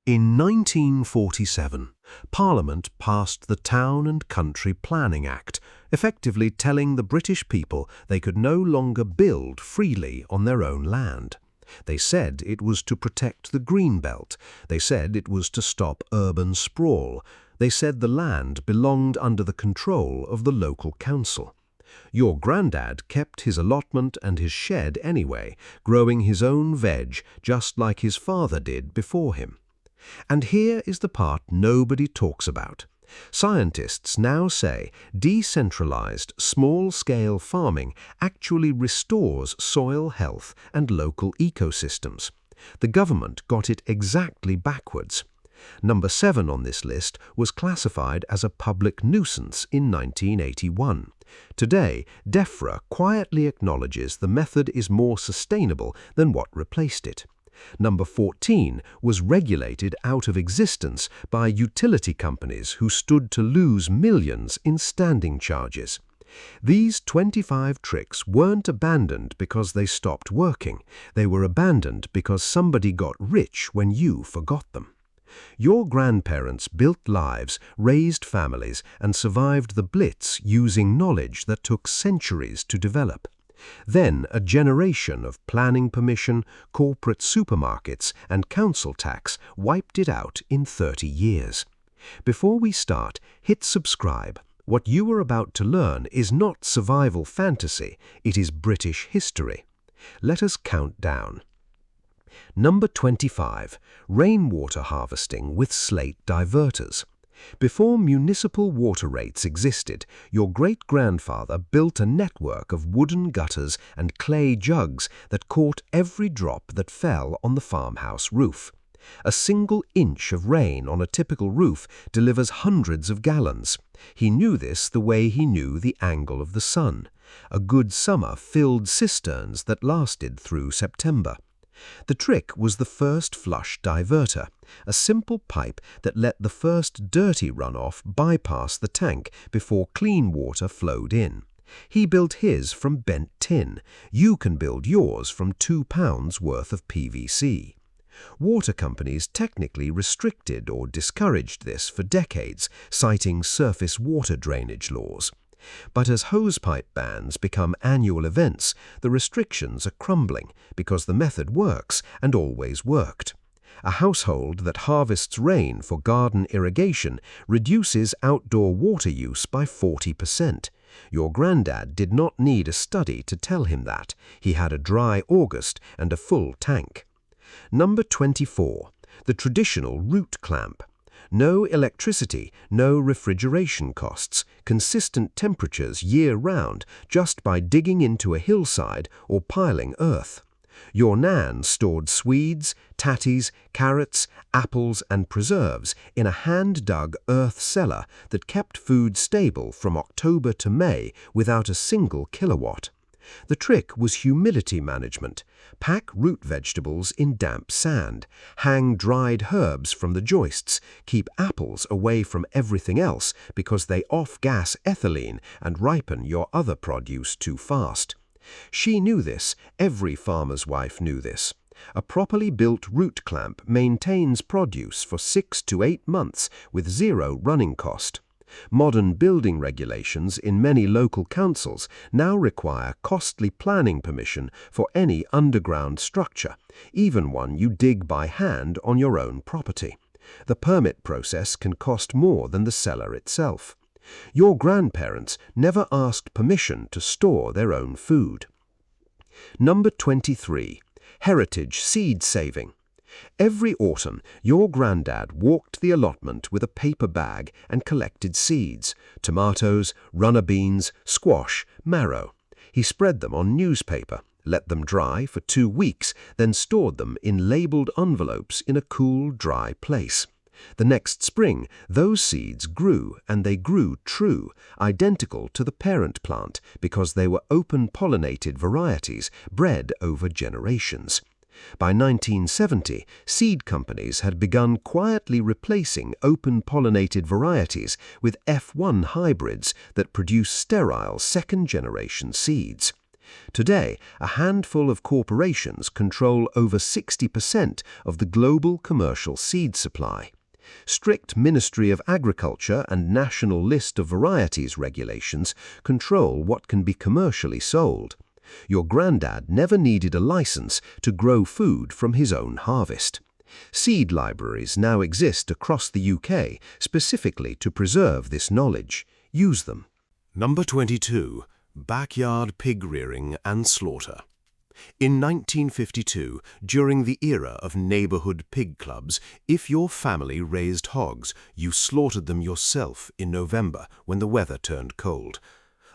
In 1947, Parliament passed the Town and Country Planning Act, effectively telling the British people they could no longer build freely on their own land. They said it was to protect the green belt. They said it was to stop urban sprawl. They said the land belonged under the control of the local council. Your granddad kept his allotment and his shed anyway, growing his own veg just like his father did before him. And here is the part nobody talks about. Scientists now say decentralized, small-scale farming actually restores soil health and local ecosystems. The government got it exactly backwards. Number 7 on this list was classified as a public nuisance in 1981. Today, DEFRA quietly acknowledges the method is more sustainable than what replaced it. Number 14 was regulated out of existence by utility companies who stood to lose millions in standing charges. These 25 tricks weren't abandoned because they stopped working. They were abandoned because somebody got rich when you forgot them. Your grandparents built lives, raised families, and survived the Blitz using knowledge that took centuries to develop. Then a generation of planning permission, corporate supermarkets, and council tax wiped it out in 30 years. Before we start, hit subscribe. What you are about to learn is not survival fantasy, it is British history. Let us count down. Number 25. Rainwater harvesting with slate diverters. Before municipal water rates existed, your great-grandfather built a network of wooden gutters and clay jugs that caught every drop that fell on the farmhouse roof. A single inch of rain on a typical roof delivers hundreds of gallons. He knew this the way he knew the angle of the sun. A good summer filled cisterns that lasted through September. The trick was the first flush diverter, a simple pipe that let the first dirty runoff bypass the tank before clean water flowed in. He built his from bent tin. You can build yours from 2 pounds worth of PVC. Water companies technically restricted or discouraged this for decades, citing surface water drainage laws. But as hosepipe bans become annual events, the restrictions are crumbling because the method works and always worked. A household that harvests rain for garden irrigation reduces outdoor water use by 40%. Your granddad did not need a study to tell him that. He had a dry August and a full tank. Number 24. The traditional root clamp. No electricity, no refrigeration costs, consistent temperatures year-round just by digging into a hillside or piling earth. Your nan stored swedes, tatties, carrots, apples and preserves in a hand-dug earth cellar that kept food stable from October to May without a single kilowatt. The trick was humidity management. Pack root vegetables in damp sand. Hang dried herbs from the joists. Keep apples away from everything else because they off-gas ethylene and ripen your other produce too fast. She knew this. Every farmer's wife knew this. A properly built root clamp maintains produce for 6 to 8 months with zero running cost. Modern building regulations in many local councils now require costly planning permission for any underground structure, even one you dig by hand on your own property. The permit process can cost more than the cellar itself. Your grandparents never asked permission to store their own food. Number 23. Heritage seed saving. Every autumn, your granddad walked the allotment with a paper bag and collected seeds: tomatoes, runner beans, squash, marrow. He spread them on newspaper, let them dry for 2 weeks, then stored them in labeled envelopes in a cool, dry place. The next spring, those seeds grew, and they grew true, identical to the parent plant because they were open-pollinated varieties bred over generations. By 1970, seed companies had begun quietly replacing open-pollinated varieties with F1 hybrids that produce sterile second-generation seeds. Today, a handful of corporations control over 60% of the global commercial seed supply. Strict Ministry of Agriculture and National List of Varieties regulations control what can be commercially sold. Your granddad never needed a license to grow food from his own harvest. Seed libraries now exist across the UK specifically to preserve this knowledge. Use them. Number 22. Backyard pig rearing and slaughter. In 1952, during the era of neighborhood pig clubs, if your family raised hogs, you slaughtered them yourself in November when the weather turned cold.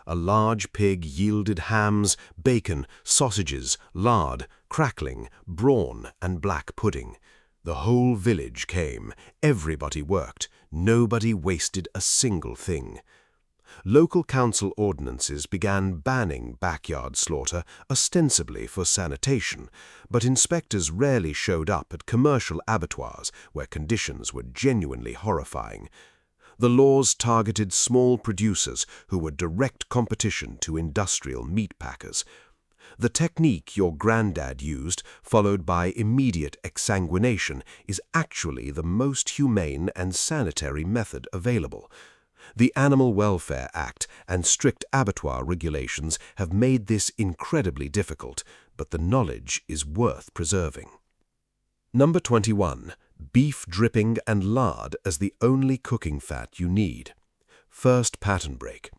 A large pig yielded hams, bacon, sausages, lard, crackling, brawn, and black pudding. The whole village came. Everybody worked. Nobody wasted a single thing. Local council ordinances began banning backyard slaughter, ostensibly for sanitation, but inspectors rarely showed up at commercial abattoirs where conditions were genuinely horrifying. The laws targeted small producers who were direct competition to industrial meat packers. The technique your granddad used, followed by immediate exsanguination, is actually the most humane and sanitary method available. The Animal Welfare Act and strict abattoir regulations have made this incredibly difficult, but the knowledge is worth preserving. Number 21. Beef dripping and lard as the only cooking fat you need. First pattern break.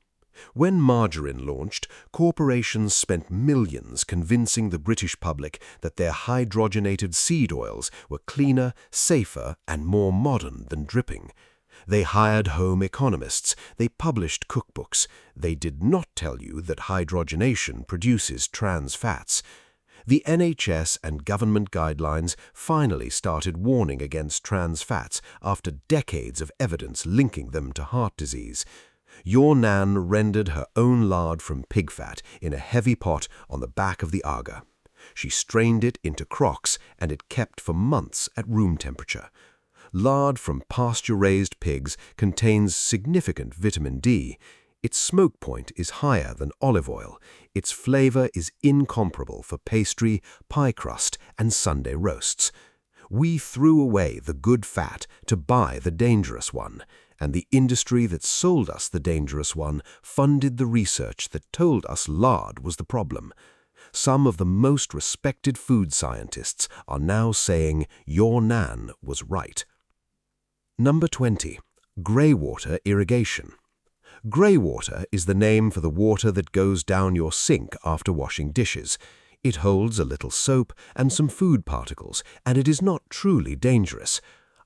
When margarine launched, corporations spent millions convincing the British public that their hydrogenated seed oils were cleaner, safer, and more modern than dripping. They hired home economists. They published cookbooks. They did not tell you that hydrogenation produces trans fats. The NHS and government guidelines finally started warning against trans fats after decades of evidence linking them to heart disease. Your nan rendered her own lard from pig fat in a heavy pot on the back of the Aga. She strained it into crocks, and it kept for months at room temperature. Lard from pasture-raised pigs contains significant vitamin D. Its smoke point is higher than olive oil. Its flavor is incomparable for pastry, pie crust, and Sunday roasts. We threw away the good fat to buy the dangerous one, and the industry that sold us the dangerous one funded the research that told us lard was the problem. Some of the most respected food scientists are now saying your nan was right. Number 20. Grey water irrigation. Grey water is the name for the water that goes down your sink after washing dishes. It holds a little soap and some food particles, and it is not truly dangerous.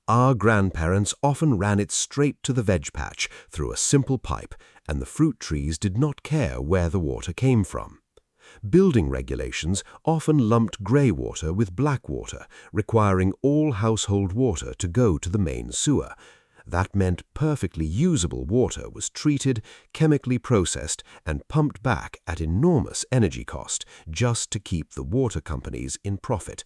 Our grandparents often ran it straight to the veg patch through a simple pipe, and the fruit trees did not care where the water came from. Building regulations often lumped grey water with black water, requiring all household water to go to the main sewer. That meant perfectly usable water was treated, chemically processed, and pumped back at enormous energy cost just to keep the water companies in profit.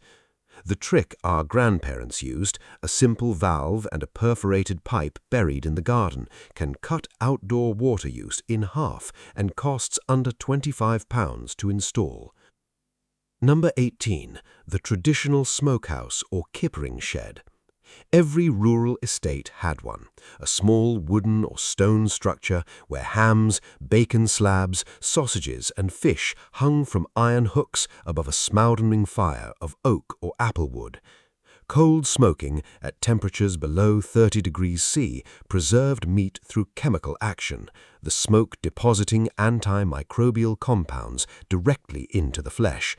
The trick our grandparents used, a simple valve and a perforated pipe buried in the garden, can cut outdoor water use in half and costs under £25 to install. Number 18. The traditional smokehouse or kippering shed. Every rural estate had one, a small wooden or stone structure where hams, bacon slabs, sausages and fish hung from iron hooks above a smouldering fire of oak or apple wood. Cold smoking at temperatures below 30 degrees C preserved meat through chemical action, the smoke depositing antimicrobial compounds directly into the flesh.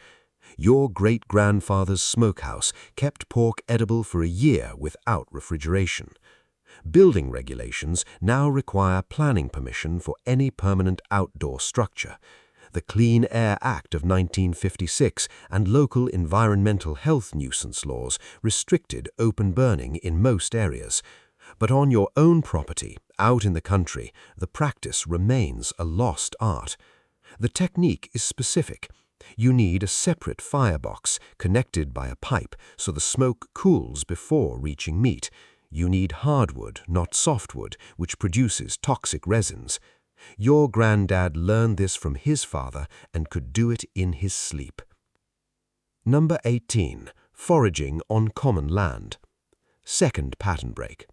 Your great-grandfather's smokehouse kept pork edible for a year without refrigeration. Building regulations now require planning permission for any permanent outdoor structure. The Clean Air Act of 1956 and local environmental health nuisance laws restricted open burning in most areas. But on your own property, out in the country, the practice remains a lost art. The technique is specific. You need a separate firebox connected by a pipe so the smoke cools before reaching meat. You need hardwood, not softwood, which produces toxic resins. Your granddad learned this from his father and could do it in his sleep. Number 18. Foraging on common land. Second pattern break.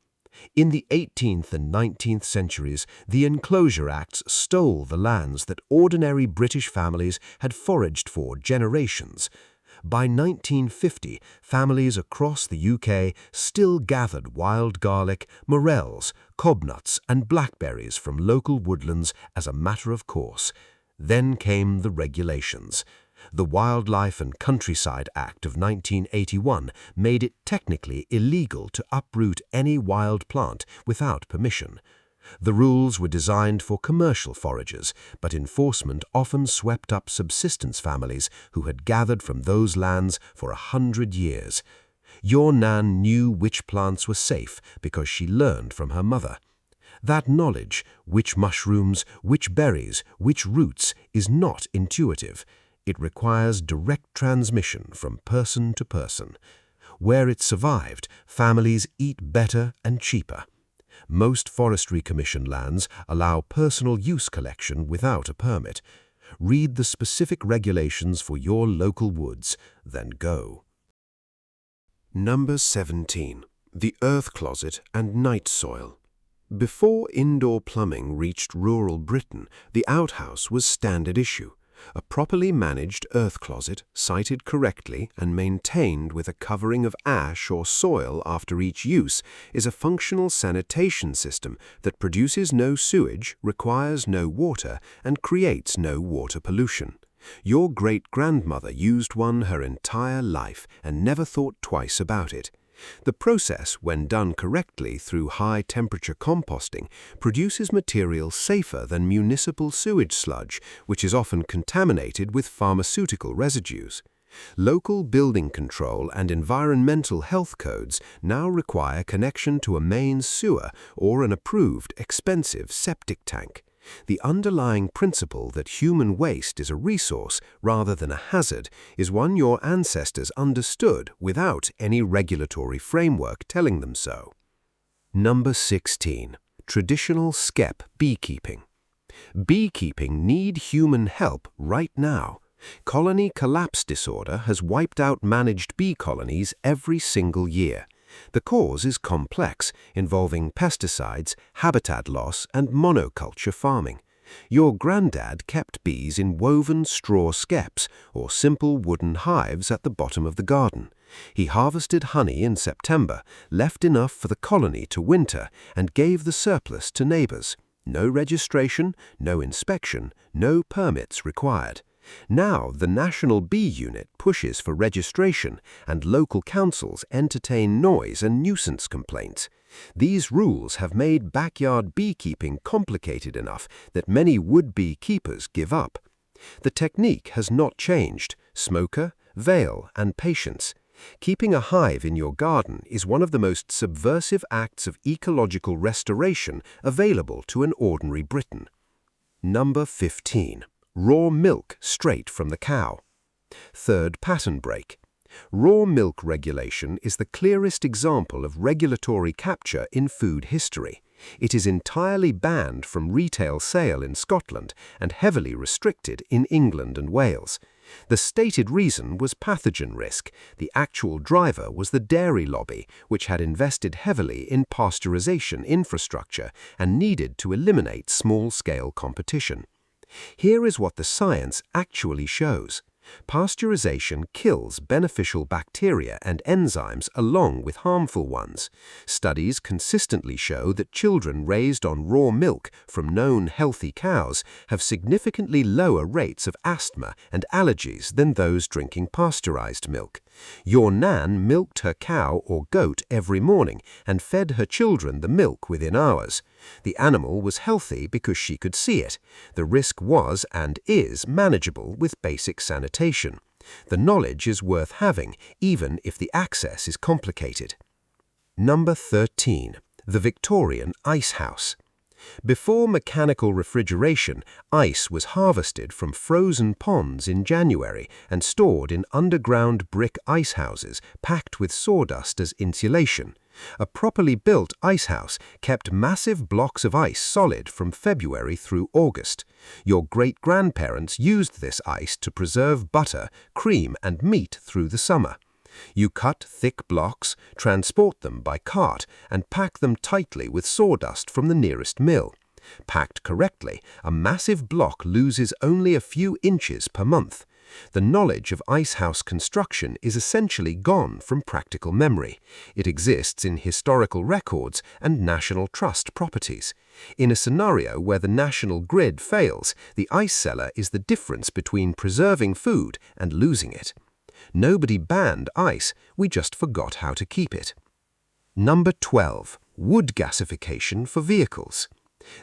In the 18th and 19th centuries, the Enclosure Acts stole the lands that ordinary British families had foraged for generations. By 1950, families across the UK still gathered wild garlic, morels, cobnuts and blackberries from local woodlands as a matter of course. Then came the regulations. The Wildlife and Countryside Act of 1981 made it technically illegal to uproot any wild plant without permission. The rules were designed for commercial foragers, but enforcement often swept up subsistence families who had gathered from those lands for 100 years. Your Nan knew which plants were safe because she learned from her mother. That knowledge, which mushrooms, which berries, which roots, is not intuitive. It requires direct transmission from person to person. Where it survived, families eat better and cheaper. Most Forestry Commission lands allow personal use collection without a permit. Read the specific regulations for your local woods, then go. Number 17. The earth closet and night soil. Before indoor plumbing reached rural Britain, the outhouse was standard issue. A properly managed earth closet, sited correctly and maintained with a covering of ash or soil after each use, is a functional sanitation system that produces no sewage, requires no water, and creates no water pollution. Your great-grandmother used one her entire life and never thought twice about it. The process, when done correctly through high-temperature composting, produces material safer than municipal sewage sludge, which is often contaminated with pharmaceutical residues. Local building control and environmental health codes now require connection to a main sewer or an approved, expensive septic tank. The underlying principle that human waste is a resource rather than a hazard is one your ancestors understood without any regulatory framework telling them so. Number 16. Traditional skep beekeeping. Beekeeping need human help right now. Colony collapse disorder has wiped out managed bee colonies every single year. The cause is complex, involving pesticides, habitat loss, and monoculture farming. Your granddad kept bees in woven straw skeps or simple wooden hives at the bottom of the garden. He harvested honey in September, left enough for the colony to winter, and gave the surplus to neighbors. No registration, no inspection, no permits required. Now the National Bee Unit pushes for registration and local councils entertain noise and nuisance complaints. These rules have made backyard beekeeping complicated enough that many would-be keepers give up. The technique has not changed: smoker, veil, and patience. Keeping a hive in your garden is one of the most subversive acts of ecological restoration available to an ordinary Briton. Number 15. Raw milk straight from the cow. Third pattern break. Raw milk regulation is the clearest example of regulatory capture in food history. It is entirely banned from retail sale in Scotland and heavily restricted in England and Wales. The stated reason was pathogen risk. The actual driver was the dairy lobby, which had invested heavily in pasteurization infrastructure and needed to eliminate small-scale competition. Here is what the science actually shows. Pasteurization kills beneficial bacteria and enzymes along with harmful ones. Studies consistently show that children raised on raw milk from known healthy cows have significantly lower rates of asthma and allergies than those drinking pasteurized milk. Your Nan milked her cow or goat every morning and fed her children the milk within hours. The animal was healthy because she could see it. The risk was and is manageable with basic sanitation. The knowledge is worth having, even if the access is complicated. Number 13. The Victorian Ice House. Before mechanical refrigeration, ice was harvested from frozen ponds in January and stored in underground brick ice houses packed with sawdust as insulation. A properly built ice house kept massive blocks of ice solid from February through August. Your great-grandparents used this ice to preserve butter, cream, and meat through the summer. You cut thick blocks, transport them by cart, and pack them tightly with sawdust from the nearest mill. Packed correctly, a massive block loses only a few inches per month. The knowledge of ice house construction is essentially gone from practical memory. It exists in historical records and national trust properties. In a scenario where the national grid fails, the ice cellar is the difference between preserving food and losing it. Nobody banned ice, we just forgot how to keep it. Number 12. Wood gasification for vehicles.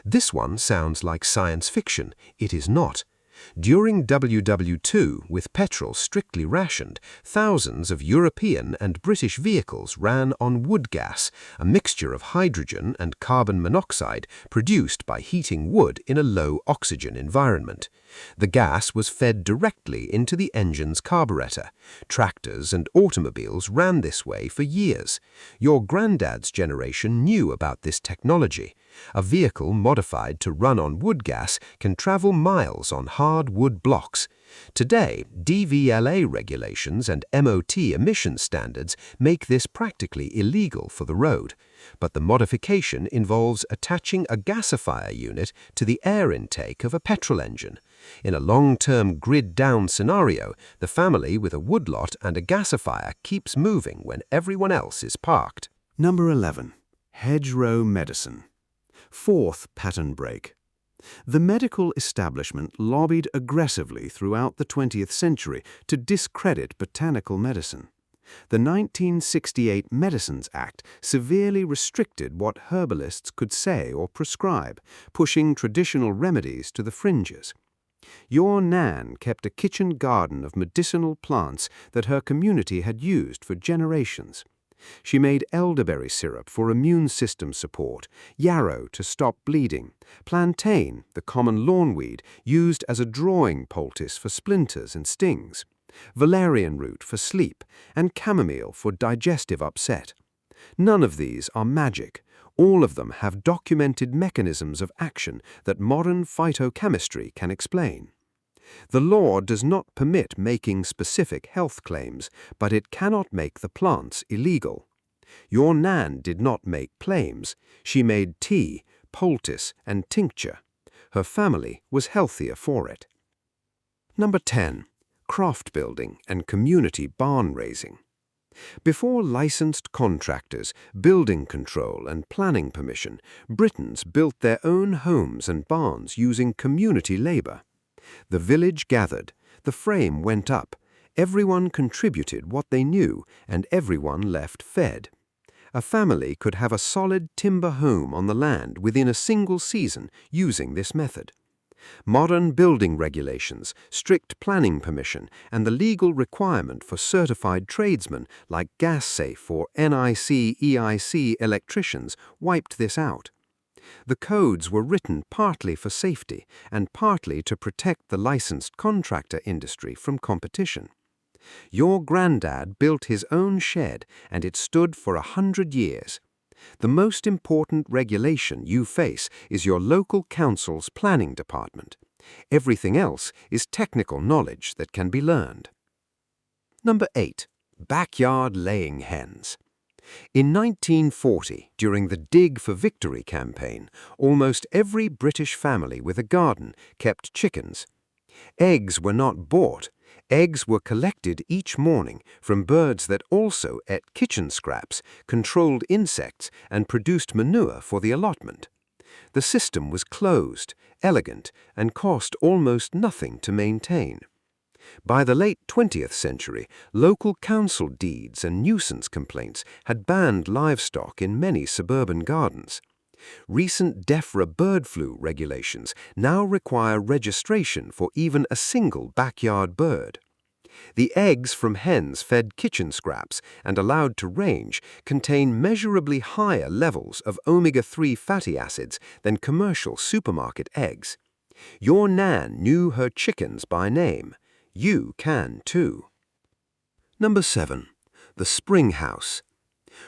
This one sounds like science fiction. It is not. During WW2, with petrol strictly rationed, thousands of European and British vehicles ran on wood gas, a mixture of hydrogen and carbon monoxide produced by heating wood in a low-oxygen environment. The gas was fed directly into the engine's carburetor. Tractors and automobiles ran this way for years. Your granddad's generation knew about this technology. A vehicle modified to run on wood gas can travel miles on hard wood blocks. Today, DVLA regulations and MOT emission standards make this practically illegal for the road. But the modification involves attaching a gasifier unit to the air intake of a petrol engine. In a long-term grid-down scenario, the family with a woodlot and a gasifier keeps moving when everyone else is parked. Number 11. Hedgerow medicine. Fourth pattern break. The medical establishment lobbied aggressively throughout the 20th century to discredit botanical medicine. The 1968 Medicines Act severely restricted what herbalists could say or prescribe, pushing traditional remedies to the fringes. Your Nan kept a kitchen garden of medicinal plants that her community had used for generations. She made elderberry syrup for immune system support, yarrow to stop bleeding, plantain, the common lawnweed, used as a drawing poultice for splinters and stings, valerian root for sleep, and chamomile for digestive upset. None of these are magic. All of them have documented mechanisms of action that modern phytochemistry can explain. The law does not permit making specific health claims, but it cannot make the plants illegal. Your Nan did not make claims. She made tea, poultice, and tincture. Her family was healthier for it. Number 10. Craft building and community barn raising. Before licensed contractors, building control, and planning permission, Britons built their own homes and barns using community labor. The village gathered, the frame went up, everyone contributed what they knew, and everyone left fed. A family could have a solid timber home on the land within a single season using this method. Modern building regulations, strict planning permission, and the legal requirement for certified tradesmen like gas safe or NIC/EIC electricians wiped this out. The codes were written partly for safety and partly to protect the licensed contractor industry from competition. Your granddad built his own shed and it stood for 100 years. The most important regulation you face is your local council's planning department. Everything else is technical knowledge that can be learned. Number 8. Backyard laying hens. In 1940, during the Dig for Victory campaign, almost every British family with a garden kept chickens. Eggs were not bought. Eggs were collected each morning from birds that also ate kitchen scraps, controlled insects, and produced manure for the allotment. The system was closed, elegant, and cost almost nothing to maintain. By the late 20th century, local council deeds and nuisance complaints had banned livestock in many suburban gardens. Recent DEFRA bird flu regulations now require registration for even a single backyard bird. The eggs from hens fed kitchen scraps and allowed to range contain measurably higher levels of omega-3 fatty acids than commercial supermarket eggs. Your Nan knew her chickens by name. You can too. Number 7. The spring house.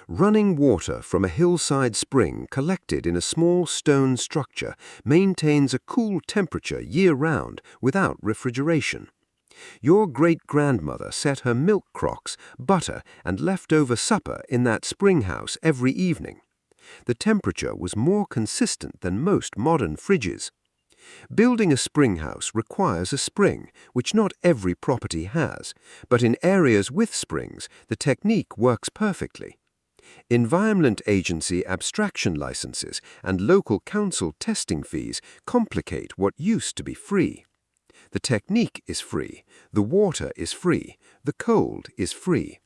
Running water from a hillside spring collected in a small stone structure maintains a cool temperature year-round without refrigeration. Your great-grandmother set her milk crocks, butter, and leftover supper in that spring house every evening. The temperature was more consistent than most modern fridges. Building a spring house requires a spring, which not every property has, but in areas with springs, the technique works perfectly. Environment Agency abstraction licenses and local council testing fees complicate what used to be free. The technique is free, the water is free, the cold is free.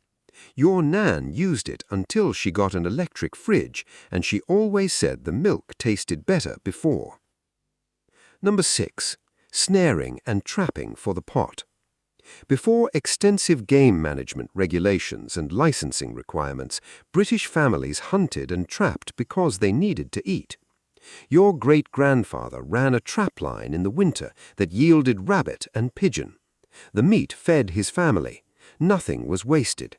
Your Nan used it until she got an electric fridge, and she always said the milk tasted better before. Number 6. Snaring and trapping for the pot. Before extensive game management regulations and licensing requirements, British families hunted and trapped because they needed to eat. Your great-grandfather ran a trap line in the winter that yielded rabbit and pigeon. The meat fed his family. Nothing was wasted.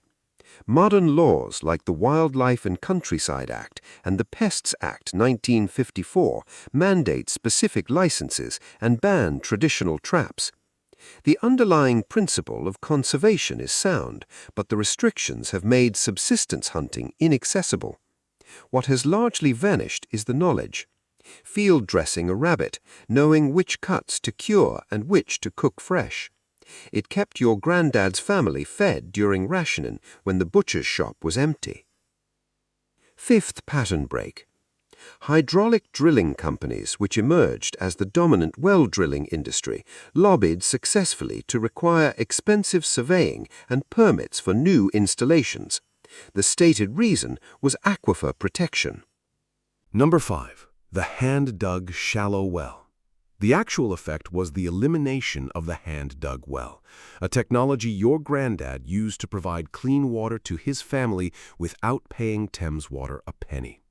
Modern laws like the Wildlife and Countryside Act and the Pests Act 1954 mandate specific licenses and ban traditional traps. The underlying principle of conservation is sound, but the restrictions have made subsistence hunting inaccessible. What has largely vanished is the knowledge. Field dressing a rabbit, knowing which cuts to cure and which to cook fresh. It kept your granddad's family fed during rationing when the butcher's shop was empty. 5th pattern break. Hydraulic drilling companies, which emerged as the dominant well drilling industry, lobbied successfully to require expensive surveying and permits for new installations. The stated reason was aquifer protection. Number 5. The hand-dug shallow well. The actual effect was the elimination of the hand-dug well, a technology your granddad used to provide clean water to his family without paying Thames Water a penny.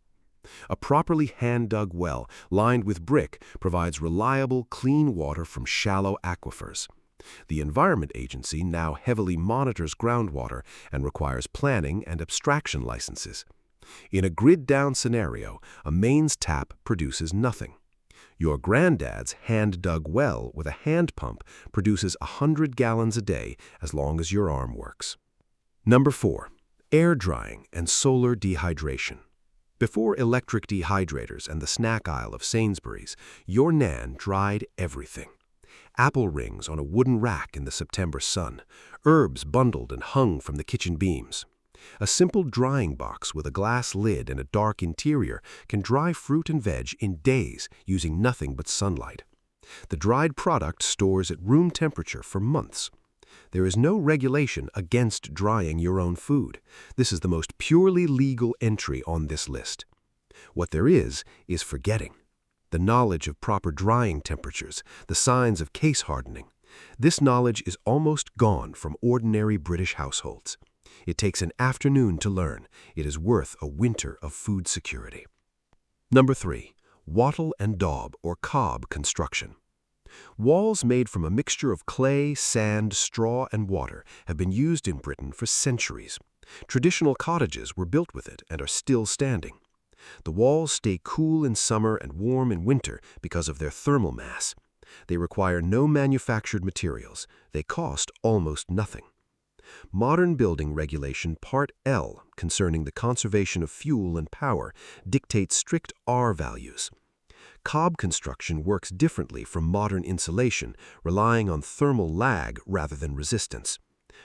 A properly hand-dug well, lined with brick, provides reliable, clean water from shallow aquifers. The Environment Agency now heavily monitors groundwater and requires planning and abstraction licenses. In a grid-down scenario, a mains tap produces nothing. Your granddad's hand-dug well with a hand pump produces 100 gallons a day as long as your arm works. Number 4. Air drying and solar dehydration. Before electric dehydrators and the snack aisle of Sainsbury's, your Nan dried everything. Apple rings on a wooden rack in the September sun, herbs bundled and hung from the kitchen beams. A simple drying box with a glass lid and a dark interior can dry fruit and veg in days using nothing but sunlight. The dried product stores at room temperature for months. There is no regulation against drying your own food. This is the most purely legal entry on this list. What there is forgetting. The knowledge of proper drying temperatures, the signs of case hardening. This knowledge is almost gone from ordinary British households. It takes an afternoon to learn. It is worth a winter of food security. Number 3. Wattle and daub or cob construction. Walls made from a mixture of clay, sand, straw, and water have been used in Britain for centuries. Traditional cottages were built with it and are still standing. The walls stay cool in summer and warm in winter because of their thermal mass. They require no manufactured materials. They cost almost nothing. Modern Building Regulation Part L, concerning the conservation of fuel and power, dictates strict R values. Cob construction works differently from modern insulation, relying on thermal lag rather than resistance.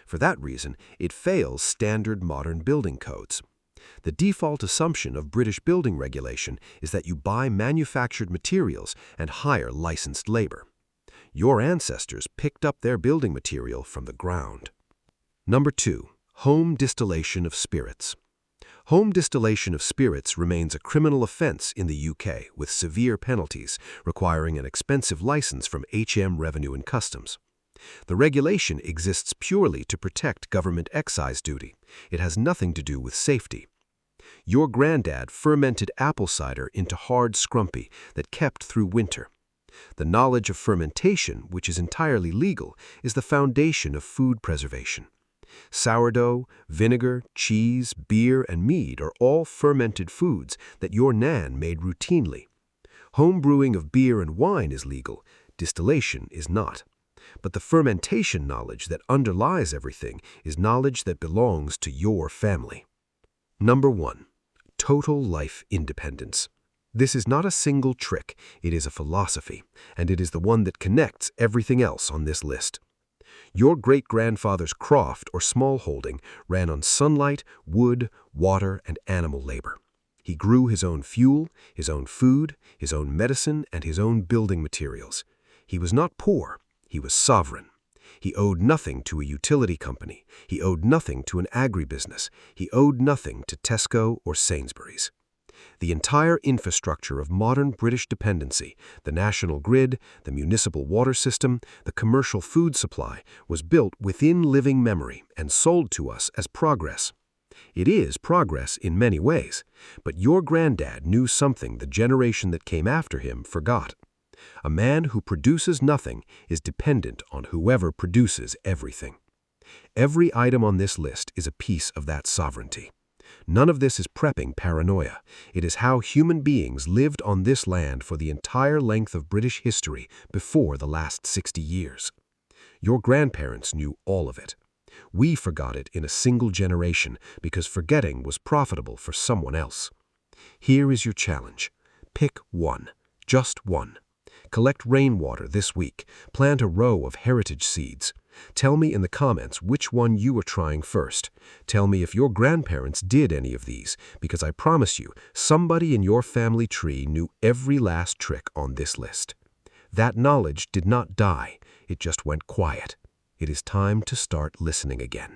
For that reason, it fails standard modern building codes. The default assumption of British building regulation is that you buy manufactured materials and hire licensed labor. Your ancestors picked up their building material from the ground. Number 2. Home distillation of spirits. Home distillation of spirits remains a criminal offense in the UK with severe penalties, requiring an expensive license from HM Revenue and Customs. The regulation exists purely to protect government excise duty. It has nothing to do with safety. Your granddad fermented apple cider into hard scrumpy that kept through winter. The knowledge of fermentation, which is entirely legal, is the foundation of food preservation. Sourdough, vinegar, cheese, beer, and mead are all fermented foods that your Nan made routinely. Home brewing of beer and wine is legal, distillation is not. But the fermentation knowledge that underlies everything is knowledge that belongs to your family. Number 1. Total life independence. This is not a single trick, it is a philosophy, and it is the one that connects everything else on this list. Your great-grandfather's croft or smallholding ran on sunlight, wood, water, and animal labor. He grew his own fuel, his own food, his own medicine, and his own building materials. He was not poor, he was sovereign. He owed nothing to a utility company. He owed nothing to an agribusiness. He owed nothing to Tesco or Sainsbury's. The entire infrastructure of modern British dependency, the national grid, the municipal water system, the commercial food supply, was built within living memory and sold to us as progress. It is progress in many ways, but your granddad knew something the generation that came after him forgot. A man who produces nothing is dependent on whoever produces everything. Every item on this list is a piece of that sovereignty. None of this is prepping paranoia. It is how human beings lived on this land for the entire length of British history before the last 60 years. Your grandparents knew all of it. We forgot it in a single generation because forgetting was profitable for someone else. Here is your challenge. Pick one, just one. Collect rainwater this week. Plant a row of heritage seeds. Tell me in the comments which one you are trying first. Tell me if your grandparents did any of these, because I promise you, somebody in your family tree knew every last trick on this list. That knowledge did not die, it just went quiet. It is time to start listening again.